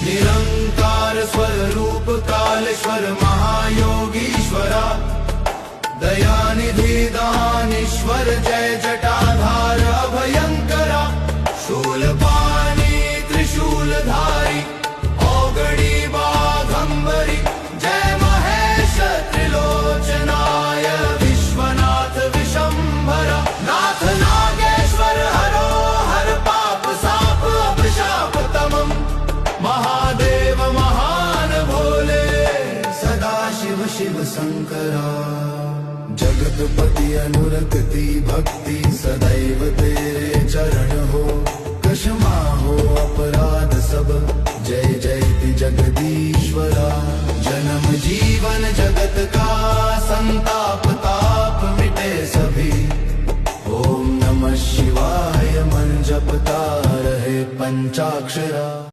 निरंकार स्वरूप कालेश्वर महायोगीश्वरा, दयानिधि दानीश्वर जय जटाधार अभयंकरा, शूलपाणी त्रिशूलधारी औगणी बाघंबरी, जय महेश त्रिलोचनाय विश्वनाथ विशंभरा, नाथ नागेश्वर हरो हर पाप साप अभिशाप तमम, महादेव महान भोले सदा शिव शिव शंकरा, जगतपति अनुरक्ति भक्ति सदैव तेरे चरण हो, क्षमा हो अपराध सब जय जयति जगदीश्वरा, जन्म जीवन जगत का संताप ताप मिटे सभी, ओम नमः शिवाय मन जपता रहे पंचाक्षरा।